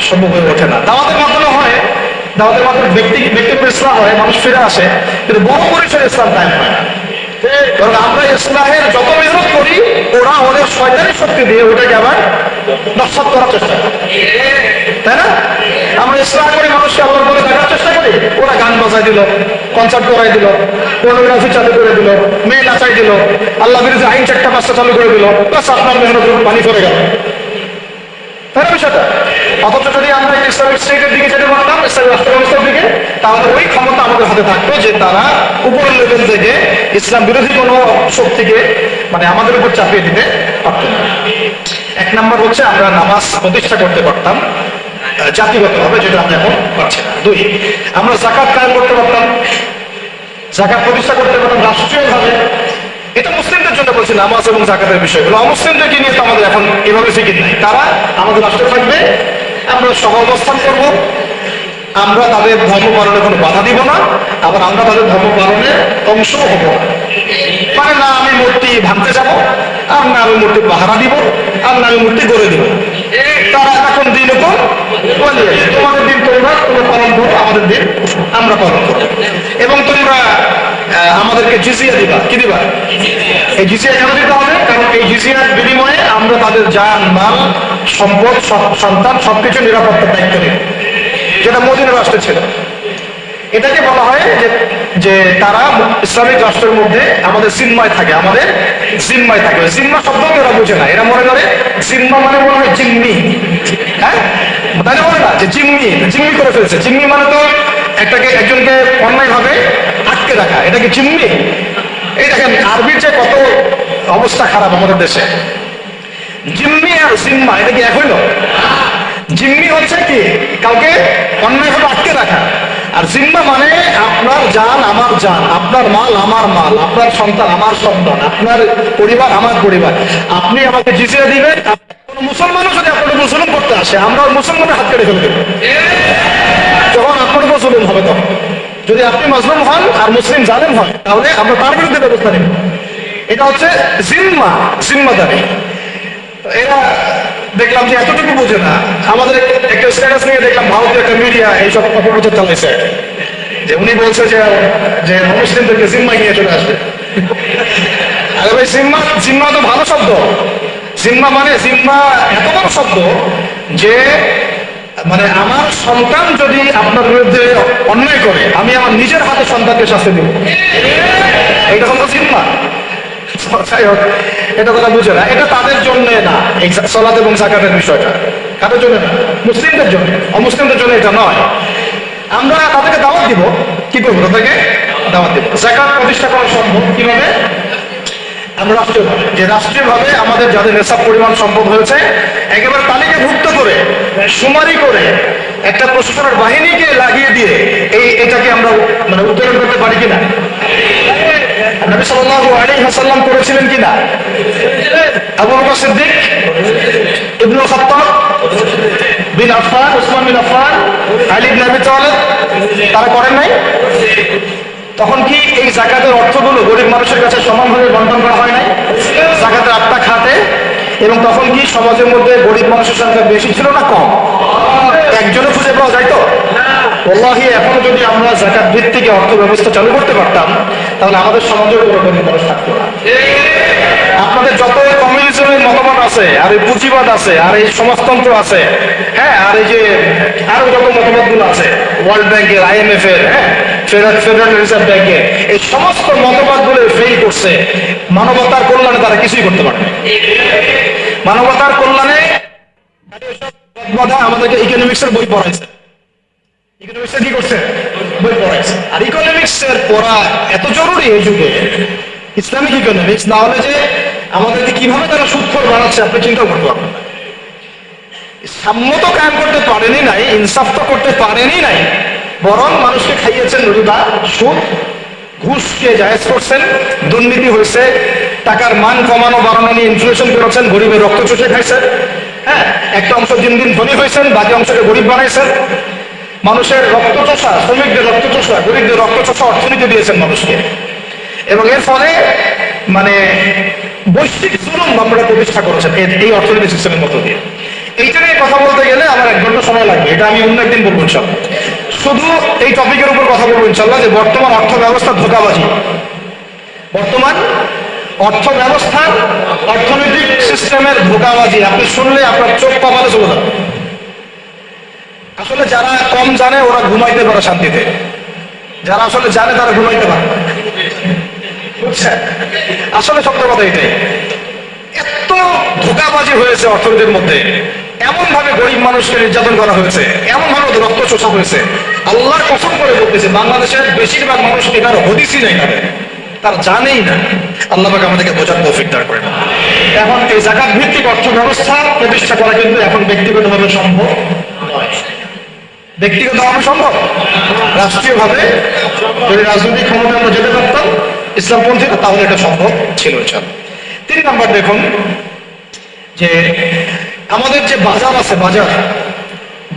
সম্ভব হয়ে ওঠে না। দাওয়াতের মাধ্যমে হয়, দাওয়াতের মাধ্যমে ব্যক্তিগত ইসলাম হয়, মানুষ ফিরে আসে, কিন্তু বড় পরিসরে ইসলাম কায়েম হয় না। কারণ আমরা ইসলামের যত মেহনত করি, ওরা ওদের শয়তানি শক্তি দিয়ে ওইটাকে আবার নস্বাত করার চেষ্টা করে, তাই না? আমরা ইসলাম করি, মানুষকে আল্লাহর বলে দেখার চেষ্টা করি, ওরা গান বাজাই দিল, কনসার্ট করাই দিল, পর্নোগ্রাফি চালু করে দিল, মেয়ে নাচাই দিল, আল্লাহ বিরুদ্ধে আইন 4টা-5টা চালু করে দিল, বাস আপনার মেহনত পানি পড়ে গেল, তাই না বিষয়টা? অথচ যদি আমরা ইসলামিক স্টেটের দিকে যেতে পারতাম, ইসলামিক রাষ্ট্র ব্যবস্থার দিকে, তাহলে ওই ক্ষমতা আমাদের হাতে থাকতো যে তারা উপরের লেভেল থেকে ইসলাম বিরোধী কোনো শক্তিকে মানে আমাদের উপর চাপিয়ে দিতে পারত না। 1 নাম্বার হচ্ছে আমরা নামাজ প্রতিষ্ঠা করতে পারতাম জাতিগতভাবে, যেটা আমরা এখন পারছি না। 2, আমরা যাকাত কায়েম করতে পারতাম, যাকাত প্রতিষ্ঠা করতে পারতাম রাষ্ট্রীয়ভাবে। এটা মুসলিমদের জন্য বলছি নামাজ এবং যাকাতের বিষয়গুলো। অমুসলিমদেরকে নিয়ে তো আমাদের এখন এভাবে ফিকির নাই। তারা আমাদের রাষ্ট্রে থাকবে, আমরা সহ অবস্থান করব, আমরা তাদের ধর্ম পালনে কোনো বাধা দিব না, আবার আমরা তাদের ধর্ম পালনের অংশ হব না। মানে না আমি মূর্তি ভাঙতে যাব, আর না আমি মূর্তি পাহারা দিব, আর না আমি মূর্তি গড়ে দিব। তারা এখন দিন উপর তোমাদের দিন তোমরা পালন করো, আমাদের দিন আমরা পালন করবো, এবং তোমরা আমাদেরকে জিজিয়া দিবা। কি দিবা? এই জিজিয়া কেন দিতে হবে? কারণ এই জিজিয়ার বিনিময়ে আমরা তাদের জান, মাল, সম্পদ, সন্তান সবকিছু নিরাপত্তার দায়িত্ব নেব, যেটা মদিনা রাষ্ট্রে ছিল। এটাকে বলা হয় যে তারা ইসলামিক রাষ্ট্রের মধ্যে আমাদের জিম্মায় থাকে, আমাদের জিম্মায় থাকে। জিম্মা শব্দকে ওরা বুঝে না, এরা মনে করে জিম্মা মানে মনে হয় জিম্মি, হ্যাঁ তাই না? বলে না যে জিম্মি, জিম্মি করে ফেলছে। জিম্মি মানে তো একজনকে অন্যায় ভাবে আটকে রাখা, এটা কি জিম্মি? এই দেখেন আরবির যে কত অবস্থা খারাপ আমাদের দেশে। জিম্মি আর জিম্মা এটা কি এক হইল? জিম্মি হচ্ছে কি কাউকে অন্যায়ভাবে আটকে রাখা, আর জিম্মা মানে আপনার জান আমার জান, আপনার মাল আমার মাল, আপনার সন্তান আমার সন্তান, আপনার পরিবার আমার পরিবার। আপনি আমাকে জিজিয়া দিবেন, কোন মুসলমানও যদি আপনাকে মুসলমান করতে আসে, আমরা মুসলমানের হাত কেটে ফেলে দেব। যখন আপনার উপর জুলুম হবে, তখন যদি আপনি মাজলুম হন আর মুসলিম জালেম হয়, তাহলে আমরা তার বিরুদ্ধে ব্যবস্থা নেব। এটা হচ্ছে জিম্মা, জিম্মাদারি। এরা দেখলাম যে এতটুকু বোঝে না। আমাদের একটা স্ট্যাটাস নিয়ে দেখলাম ভারতীয় একটা মিডিয়া এইসব অপপ্রচার চালাইছে, যে উনি বলছে যে মুসলিমদেরকে জিম্মায় নিয়ে চলে আসবে। আরে ভাই, জিম্মা জিম্মা তো ভালো শব্দ। জিম্মা মানে জিম্মা এত বড় শব্দ যে মানে আমার সন্তান যদি আপনার বিরুদ্ধে অন্যায় করে, আমি আমার নিজের হাতে সন্তানকে শাস্তি দিব, এইটা হলো জিম্মা। এটা তারা বুঝে না, এটা তাদের জন্য না। সালাত এবং যাকাতের বিষয়টা কাদের জন্য না? মুসলিমদের জন্য। অমুসলিমদের জন্য এটা নয়। আমরা তাদেরকে দাওয়াত দিব। কি করবো? তাদেরকে দাওয়াত দিব। যাকাত প্রতিষ্ঠা করা সম্ভব কিভাবে? আমরা রাষ্ট্রীয়ভাবে, যে রাষ্ট্রীয়ভাবে আমাদের যাদের নেশাব পরিমাণ সম্পদ হয়েছে, একেবারে তালিকাভুক্ত করে সুমারি করে একটা প্রশাসনের বাহিনীকে লাগিয়ে দিয়ে এটাকে আমরা মানে উত্তোলন করতে পারি কিনা? নবী সাল্লাল্লাহু আলাইহি ওয়াসাল্লাম করেছিলেন কিনা? আবু বকর সিদ্দিক, ইবনুল খাত্তাব বিন আফফান, উসমান বিন আফফান, আলী ইবনে আবি তালিব তারা করেন নাই? তখন কি এই যাকাতের অর্থগুলো গরিব মানুষের কাছে সমানভাবে বন্টন করা হয় নাই? যাকাতের 8টা খাতে। এবং তখন কি সমাজের মধ্যে গরিব মানুষের সংখ্যা বেশি ছিল না কম? একজনও খুঁজে পাওয়া যায় তো? ওয়াল্লাহি এখনো যদি আমরা যাকাত ভিত্তিক অর্থ ব্যবস্থা চালু করতে পারতাম তাহলে আমাদের সমাজেও কোনো গরিব মানুষ থাকতো না। আপনাদের যত কমিউনিজমের মতবাদ আছে, আর এই পুঁজিবাদ আছে, আর এই সমাজতন্ত্র আছে, হ্যাঁ, আর এই যে আরো যত মতবাদগুলো আছে, ওয়ার্ল্ড ব্যাংকের, IMF এর, হ্যাঁ, ফেডারেল রিজার্ভ ব্যাংকের, এই সমস্ত মতবাদগুলো ফেল করছে। মানবতার কল্যাণে তারা কিছুই করতে পারে না। মানবতার কল্যাণে আমাদেরকে ইকোনমিক্সের বই পড়াইছে। ইকোনমিক্সের কি করছে? বই পড়াইছে। আর ইকোনমিক্সের পড়া এত জরুরি এই যুগে, ইসলামিক ইকোনমিক্স, না হলে যে আমাদেরকে কিভাবে তারা সুদখোর বানাচ্ছে আপনি চিন্তা করতে পারবেন না। সাম্য তো কায়েম করতে পারেনি নাই, ইনসাফ তো করতে পারেনি নাই, বরং মানুষকে খাইয়েছেন রিবা, সুদ, ঘুষকে জায়েজ করছেন, দুর্নীতি হয়েছে, টাকার মান কমানো বাড়ানো নিয়ে ইনফ্লেশন করেছেন, গরিবের রক্ত চুষে খাইছেন, হ্যাঁ, একটা অংশ দিন দিন ধনী হয়েছেন, বাকি অংশকে গরিব বানাইছেন। মানুষের রক্ত চোষা, শ্রমিকদের রক্ত চোষা, গরিবদের রক্ত চোষা অর্থনীতি দিয়েছেন মানুষকে। এবং এর ফলে মানে বৈশ্বিক জুলুম আপনারা প্রতিষ্ঠা করেছেন এই অর্থনীতি সিস্টেমের মধ্য দিয়ে। এইটা নিয়ে কথা বলতে গেলে আমার 1 ঘন্টা সময় লাগবে, এটা আমি অন্য একদিন বলবো ইনশাল্লাহ। শুধু এই টপিকের উপর কথা বলবো ইনশাল্লাহ, যে বর্তমান অর্থ ব্যবস্থার ধোঁকাবাজি, বর্তমান অর্থ ব্যবস্থার অর্থনৈতিক সিস্টেমের ধোঁকাবাজি আপনি শুনলে আপনার চোখ কপালে চলে যাবে। আসলে যারা কম জানে ওরা ঘুমাইতে পারে শান্তিতে, যারা আসলে জানে তারা ঘুমাইতে পারে, বুঝছেন? আসলে সত্য কথা এটাই। এত ধোঁকাবাজি হয়েছে অর্থনীতির মধ্যে, এমন ভাবে গরিব মানুষকে নির্যাতন করা হয়েছে, এমন ভাবে রক্ত চোষা হয়েছে। আল্লাহর কসম করে বলতেছে, বাংলাদেশের বেশিরভাগ মানুষ এটার হদিসই নাই, তারা জানেই না। আল্লাহ পাক আমাদেরকে বোঝার তৌফিক দান করেন। এখন এই যাকাত ভিত্তিক অর্থ ব্যবস্থা প্রতিষ্ঠা করা কিন্তু এখন ব্যক্তিগতভাবে সম্ভব নয়। ব্যক্তিগতভাবে সম্ভব, রাষ্ট্রীয়ভাবে যদি রাজনৈতিক ক্ষমতা আমরা যেতে পারতাম ইসলামপন্থীরা, তাহলে এটা সম্ভব ছিল। 3 নাম্বার দেখুন যে আমাদের যে বাজার আছে,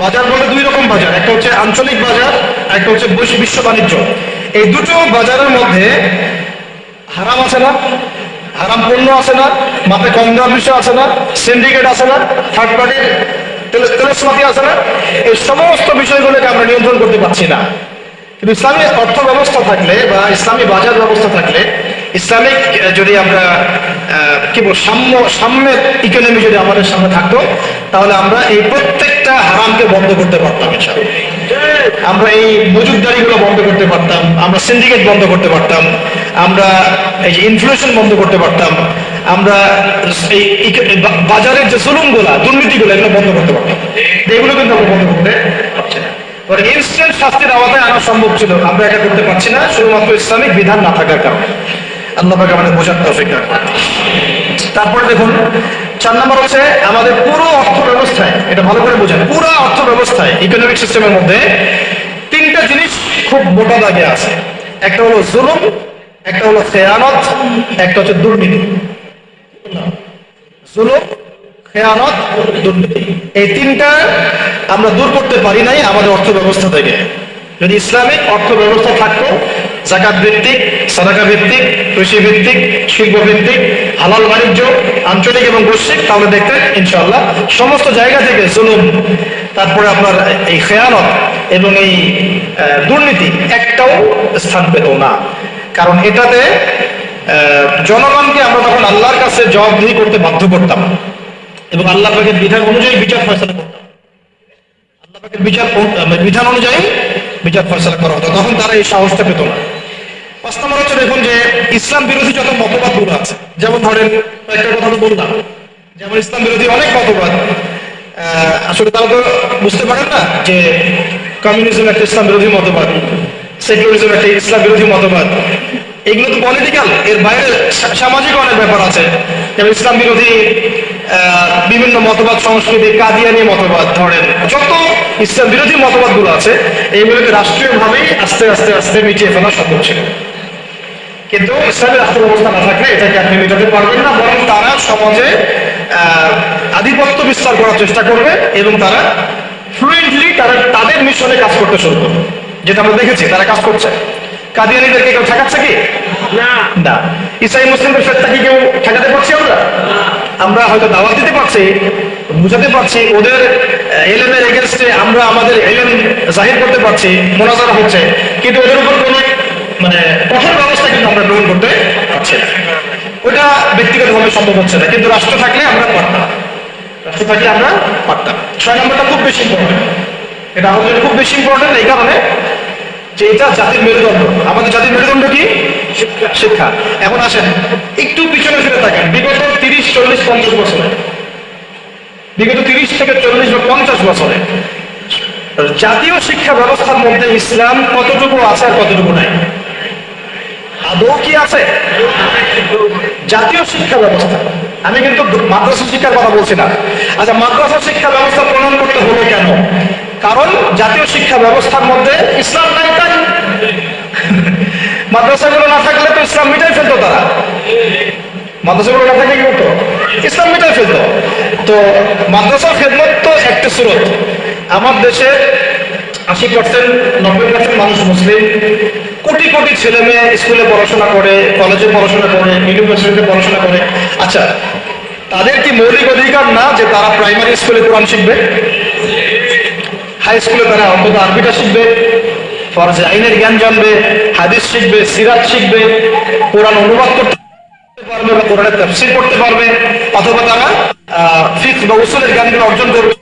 বাজার বলে 2 রকম বাজার, একটা হচ্ছে আঞ্চলিক বাজার, একটা হচ্ছে বিশ্ব বাণিজ্য। এই দুটো বাজারের মধ্যে হারাম আছে না, হারাম পণ্য আছে না, মাপে কম দেওয়ার বিষয় আছে না, সিন্ডিকেট আছে না, থার্ড পার্টির তেলসমাতি আছে না, এই সমস্ত বিষয়গুলোকে আমরা নিয়ন্ত্রণ করতে পারছি না। কিন্তু ইসলামী অর্থ ব্যবস্থা থাকলে বা ইসলামী বাজার ব্যবস্থা থাকলে, ইসলামিক যদি আমরা কি বল সাম্যের ইকোনমি যদি আমাদের সামনে থাকতো, তাহলে আমরা এই প্রত্যেকটা হারামকে বন্ধ করতে পারতাম। আমরা এই মজুদদারিগুলো বন্ধ করতে পারতাম, আমরা সিন্ডিকেট বন্ধ করতে পারতাম, আমরা এই যে ইনফ্লেশন বন্ধ করতে পারতাম, আমরা এই বাজারের যে জুলুমগুলা, দুর্নীতিগুলো, এগুলো বন্ধ করতে পারতাম। এগুলো কিন্তু আমরা বন্ধ করতে পারছি না। ইনস্ট্যান্ট শাস্তির আওতায় আনা সম্ভব ছিল, আমরা এটা করতে পারছি না, শুধুমাত্র ইসলামিক বিধান না থাকার কারণে। আল্লাহ পাক আমাদের বোঝার তৌফিক দান করেন। তারপরে দেখুন 4 নম্বর হচ্ছে আমাদের পুরো অর্থ ব্যবস্থায়, এটা ভালো করে বোঝেন, পুরো অর্থ ব্যবস্থায় ইকোনমিক সিস্টেমের মধ্যে 3টা জিনিস খুব মোটা দাগে আছে। একটা হলো জুলুম, একটা হলো খেয়ানত, একটা হচ্ছে দুর্নীতি। জুলুম, খেয়ানত, দুর্নীতি, এই 3টা আমরা দূর করতে পারি নাই আমাদের অর্থ ব্যবস্থা থেকে। যদি ইসলামিক অর্থ ব্যবস্থা থাকতো, যাকাত ভিত্তিক, সাদাকা ভিত্তিক, কৃষি ভিত্তিক, শিল্প ভিত্তিক, হালাল বাণিজ্য, আঞ্চলিক এবং বৈশ্বিক, তাহলে দেখতেন ইনশাআল্লাহ সমস্ত জায়গা থেকে জুলুম, তারপরে আপনার এই খেয়ানত এবং এই দুর্নীতি একটাও স্থান পেত না। কারণ এটাতে জনগণকে আমরা তখন আল্লাহর কাছে জবাবদিহি করতে বাধ্য করতাম এবং আল্লাহ পাকের বিধান অনুযায়ী বিচার ফয়সালা করতাম। আল্লাহ পাকের বিধান অনুযায়ী বিচার ফয়সালা করা হতো, তখন তারা এই সাহসটা পেত না। 5 নম্বর হচ্ছে দেখুন যে ইসলাম বিরোধী যত মতবাদগুলো আছে, যেমন ধরেন একটা কথা তো বললাম, যেমন ইসলাম বিরোধী অনেক মতবাদ, আসলে তারা তো বুঝতে পারেন না যে কমিউনিজম একটা ইসলাম বিরোধী মতবাদ, সেকুলারিজম একটা ইসলাম বিরোধী মতবাদ। এগুলো তো পলিটিক্যাল, এর বাইরে সামাজিক অনেক ব্যাপার আছে, যেমন ইসলাম বিরোধী বিভিন্ন মতবাদ, সংস্কৃতি, কাদিয়ানি মতবাদ, ধরেন যত ইসলাম বিরোধী মতবাদগুলো আছে, এইগুলোকে রাষ্ট্রীয়ভাবেই আস্তে আস্তে আস্তে মিটিয়ে ফেলা সম্ভব ছিল। কিন্তু ইসলামী রাষ্ট্র ব্যবস্থা না থাকলে এটাকে আপনি মেটাতে পারবেন না, বরং তারা সমাজে আধিপত্য বিস্তার করার চেষ্টা করবে এবং তারা ফ্লুয়েন্টলি তারা তাদের মিশনে কাজ করতে শুরু করবে, যেটা আমরা দেখেছি তারা কাজ করছে। কাদিয়ানীদেরকে কেউ ঠেকাচ্ছে কি? না। ইসাই মুসলিমদের ফেরতা কি কেউ ঠেকাতে পারছি আমরা? আমরা হয়তো দাওয়াত দিতে পারছি, বুঝাতে পারছি, ওদের এলেমের এগেনস্টে আমরা আমাদের এলেম জাহির করতে পারছি, মোনাজারা হচ্ছে, কিন্তু ওদের উপর কোনো মানে কঠোর ব্যবস্থা কিন্তু আমরা গ্রহণ করতে পারছি না। ওটা ব্যক্তিগতভাবে সম্ভব হচ্ছে না, কিন্তু রাষ্ট্র থাকলে আমরা পারতাম। রাষ্ট্র থাকলে আমরা পারতাম। 6 নম্বরটা খুব বেশি ইম্পর্টেন্ট। এটা আমাদের জন্য খুব বেশি ইম্পর্টেন্ট এই কারণে যে এটা জাতির মেরুদণ্ড। আমাদের জাতির মেরুদণ্ড কি? শিক্ষা। এখন আসেন একটু পিছনে ফিরে থাকেন, বিগত 30, 40, 50 বছরে, বিগত 30 থেকে 40 বা 50 বছরে জাতীয় শিক্ষা ব্যবস্থার মধ্যে ইসলাম কতটুকু আছে আর কতটুকু নাই? আদৌ কি আছে? জাতীয় শিক্ষা ব্যবস্থা, আমি কিন্তু মাদ্রাসা শিক্ষার কথা বলছি না। আচ্ছা, মাদ্রাসা শিক্ষা ব্যবস্থা প্রণয়ন করতে হলো কেন? কারণ জাতীয় শিক্ষা ব্যবস্থার মধ্যে ইসলাম নাই, তাই মাদ্রাসাগুলো না থাকলে তো ইসলাম মিটাই ফেলতো তারা। মাদ্রাসাগুলো না থাকলে কি করতো? ইসলাম মিটাই ফেলতো। তো মাদ্রাসার খেদমত তো একটা স্রোত। আমার দেশে 80%, 90% মানুষ মুসলিম, কোটি কোটি ছেলে মেয়ে স্কুলে পড়াশোনা করে, কলেজে পড়াশোনা করে, ইউনিভার্সিটিতে পড়াশোনা করে। আচ্ছা, তাদের কি মৌলিক অধিকার না যে তারা প্রাইমারি স্কুলে কোরআন শিখবে, হাই স্কুলে তারা অন্তত আরবিটা শিখবে, ফরজে আইনের জ্ঞান জানবে, হাদিস শিখবে, সিরাত শিখবে, কোরআন অনুবাদ করতে পারবে বা কোরআনের তাফসীর করতে পারবে, অথবা তারা ফিকহ বা উসুলের জ্ঞানগুলো অর্জন করবে?